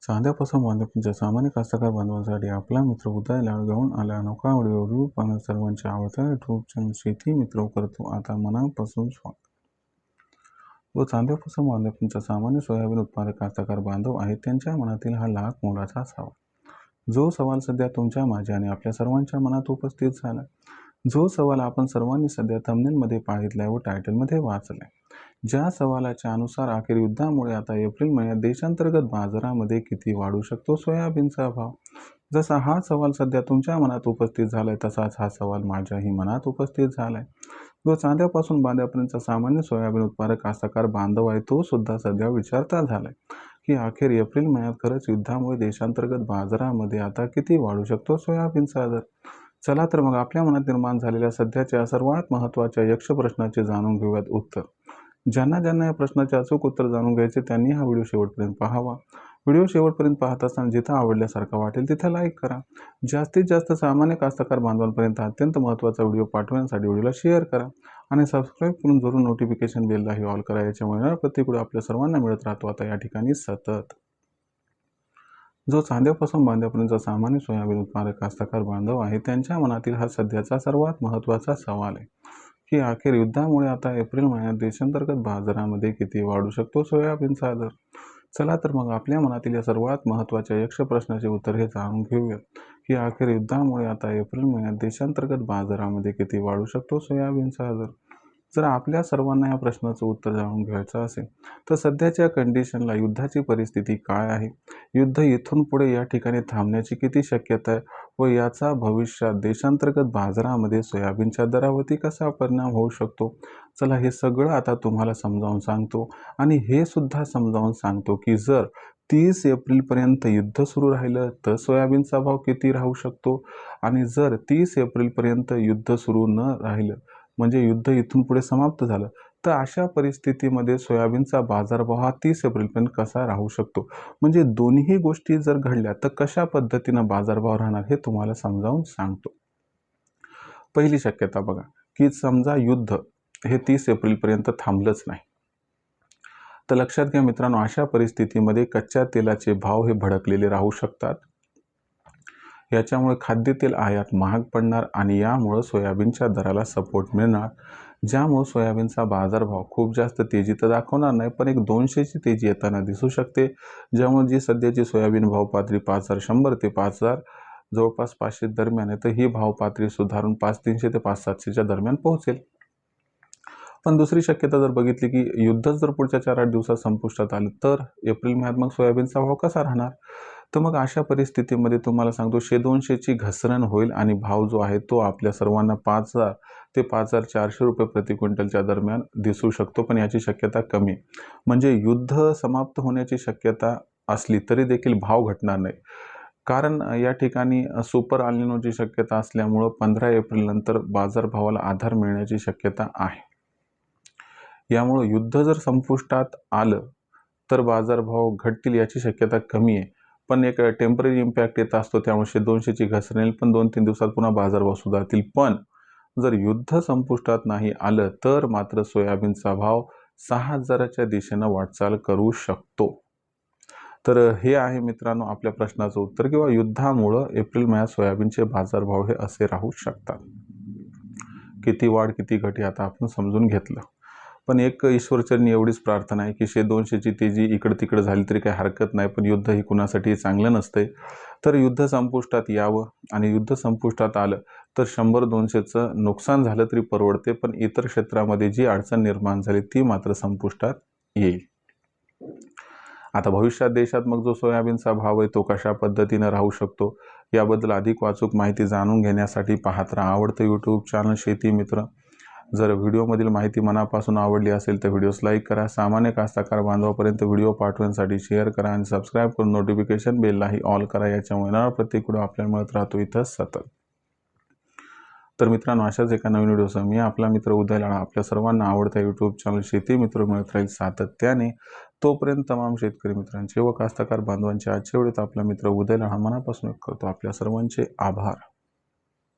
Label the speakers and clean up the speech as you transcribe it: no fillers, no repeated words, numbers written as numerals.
Speaker 1: चांद्यापासून बांधकामाच्या सामान्य कास्तकार बांधवांसाठी आपला मित्र उदय लाड घेऊन आला अनोखा व्हिडिओ रिव्ह्यू पाहणं सर्वांच्या आवडत्या युट्यूब चॅनल शेती मित्र करतो आता मनापासून स्वागत। जो चांद्यापासून बांधकामाच्या सामान्य सोयाबीन उत्पादक कास्तकार बांधव आहेत त्यांच्या मनातील हा लाख मोलाचा सवाल। जो सवाल सध्या तुमच्या माझ्या आणि आपल्या सर्वांच्या मनात उपस्थित झाला, जो सवाल आपण सर्वांनी सध्या थंबनेलमध्ये पाहितलाय व टायटलमध्ये वाचलाय, ज्या सवालाच्या अनुसार अखेर युद्धामुळे आता एप्रिल महिन्यात देशांतर्गत बाजारामध्ये किती वाढू शकतो सोयाबीनचा भाव। जसा हा सवाल सध्या तुमच्या मनात उपस्थित झालाय तसाच हा सवाल माझ्याही मनात उपस्थित झालाय। जो चांद्यापासून बांध्यापर्यंतचा सामान्य सोयाबीन उत्पादक कास्तकार बांधव आहे तो सुद्धा सध्या विचारता झालाय की अखेर एप्रिल महिन्यात खरंच युद्धामुळे देशांतर्गत बाजारामध्ये आता किती वाढू शकतो सोयाबीनचा दर। चला तर मग आपल्या मनात निर्माण झालेल्या सध्याच्या सर्वात महत्त्वाच्या यक्ष प्रश्नाचे जाणून घेऊयात उत्तर। ज्यांना या प्रश्नाचे अचूक उत्तर जाणून घ्यायचे त्यांनी हा व्हिडिओ शेवटपर्यंत पाहावा। व्हिडिओ शेवटपर्यंत पाहत असताना जिथं आवडल्यासारखा वाटेल तिथं लाईक करा। जास्तीत जास्त सामान्य कास्तकार बांधवांपर्यंत अत्यंत महत्त्वाचा व्हिडिओ पाठवण्यासाठी व्हिडिओला शेअर करा आणि सबस्क्राईब करून जरूर नोटिफिकेशन बेललाही ऑल करा। याच्यामुळे प्रत्येक व्हिडिओ आपल्या सर्वांना मिळत राहतो आता या ठिकाणी सतत। जो चांद्यापासून बांध्यापर्यंतचा सामान्य सोयाबीन उत्पादक कास्तकार बांधव आहे त्यांच्या मनातील हा सध्याचा सर्वात महत्त्वाचा सवाल आहे की अखेर युद्धामुळे आता एप्रिल महिन्यात देशांतर्गत बाजारामध्ये किती वाढू शकतो सोयाबीनचा दर। चला तर मग आपल्या मनातील या सर्वात महत्त्वाच्या यक्ष प्रश्नाचे उत्तर हे जाणून घेऊयात की अखेर युद्धामुळे आता एप्रिल महिन्यात देशांतर्गत बाजारामध्ये किती वाढू शकतो सोयाबीनचा दर। जर आपल्या सर्वांना या प्रश्नाचं उत्तर जाणून घ्यायचं असेल तर सध्याच्या कंडिशनला युद्धाची परिस्थिती काय आहे, युद्ध इथून पुढे या ठिकाणी थांबण्याची किती शक्यता आहे व याचा भविष्यात देशांतर्गत बाजारामध्ये सोयाबीनच्या दरावरती कसा परिणाम होऊ शकतो, चला हे सगळं आता तुम्हाला समजावून सांगतो। आणि हे सुद्धा समजावून सांगतो की जर 30 एप्रिलपर्यंत युद्ध सुरू राहिलं तर सोयाबीनचा भाव किती राहू शकतो आणि जर 30 एप्रिलपर्यंत युद्ध सुरू न राहिलं म्हणजे युद्ध इथून पुढे समाप्त झालं तर अशा परिस्थितीमध्ये सोयाबीनचा बाजारभाव हा 30 एप्रिलपर्यंत कसा राहू शकतो, म्हणजे दोन्ही गोष्टी जर घडल्या तर कशा पद्धतीनं बाजारभाव राहणार हे तुम्हाला समजावून सांगतो। पहिली शक्यता बघा की समजा युद्ध हे 30 एप्रिलपर्यंत थांबलंच नाही तर लक्षात घ्या मित्रांनो, अशा परिस्थितीमध्ये कच्च्या तेलाचे भाव हे भडकलेले राहू शकतात। याच्यामुळे खाद्यतेल आयात महाग पडणार आणि यामुळे सोयाबीनच्या दराला सपोर्ट मिळणार, ज्यामुळे सोयाबीनचा बाजारभाव खूप जास्त तेजी तर दाखवणार नाही पण एक 200ची तेजी येताना दिसू शकते, ज्यामुळे जी सध्याची सोयाबीन भाव पातळी 5100 ते 5000 जवळपास 500 दरम्यान आहे तर ही भाव पातळी सुधारून 5300 ते 5700च्या दरम्यान पोहोचेल। पण दुसरी शक्यता जर बघितली की युद्ध जर पुढच्या 4-8 दिवसात संपुष्टात आलं तर एप्रिल महिन्यात मग सोयाबीनचा भाव कसा राहणार, तर मग अशा परिस्थितीमध्ये तुम्हाला सांगतो 100-200ची घसरण होईल आणि भाव जो आहे तो आपल्या सर्वांना 5000 ते 5400 रुपये प्रति क्विंटलच्या दरम्यान दिसू शकतो, पण याची शक्यता कमी। म्हणजे युद्ध समाप्त होण्याची शक्यता असली तरी देखील भाव घटणार नाही, कारण या ठिकाणी सुपर अल्निनोची शक्यता असल्यामुळं 15 एप्रिल नंतर बाजारभावाला आधार मिळण्याची शक्यता आहे। यामुळे युद्ध जर संपुष्टात आलं तर बाजारभाव घटतील याची शक्यता कमी आहे, पण एक टेम्पररी इम्पॅक्ट येत असतो, त्यामुळे 200ची घसरण येईल पण 2-3 दिवसात पुन्हा बाजारभाव सुधारतील। पण जर युद्ध संपुष्टात नाही आलं तर मात्र सोयाबीनचा भाव 6000च्या दिशेनं वाटचाल करू शकतो। तर हे आहे मित्रांनो आपल्या प्रश्नाचं उत्तर, किंवा युद्धामुळं एप्रिल महिन्यात सोयाबीनचे बाजारभाव हे असे राहू शकतात। किती वाढ किती घट हे आता आपण समजून घेतलं, पण एक ईश्वरचरणी एवढीच प्रार्थना आहे की 100-200ची तेजी इकडं तिकडं झाली तरी काही हरकत नाही, पण युद्ध ही कुणासाठी चांगलं नसतंय। तर युद्ध संपुष्टात यावं आणि युद्ध संपुष्टात आलं तर 100-200चं नुकसान झालं तरी परवडते, पण इतर क्षेत्रामध्ये जी अडचण निर्माण झाली ती मात्र संपुष्टात येईल। आता भविष्यात देशात मग जो सोयाबीनचा भाव आहे तो कशा पद्धतीनं राहू शकतो याबद्दल अधिक वाचूक माहिती जाणून घेण्यासाठी पाहत राहा आवडतं यूट्यूब चॅनल शेती मित्र। जर व्हिडिओमधील माहिती मनापासून आवडली असेल तर व्हिडिओस लाईक करा, सामान्य कास्तकार बांधवापर्यंत व्हिडिओ पाठवण्यासाठी शेअर करा आणि सबस्क्राईब करून नोटिफिकेशन बेललाही ऑल करा। याच्यामुळे प्रत्येक व्हिडिओ आपल्याला मिळत राहतो इथं सतत। तर मित्रांनो, अशाच एका नवीन व्हिडिओसह मी आपला मित्र उदय लाड आपल्या सर्वांना आवडत्या यूट्यूब चॅनल शेती मित्र मिळत राहील सातत्याने। तोपर्यंत तमाम शेतकरी मित्रांचे व कास्तकार बांधवांचे आजच्या व्हिडिओत आपला मित्र उदय लाड मनापासून करतो आपल्या सर्वांचे आभार।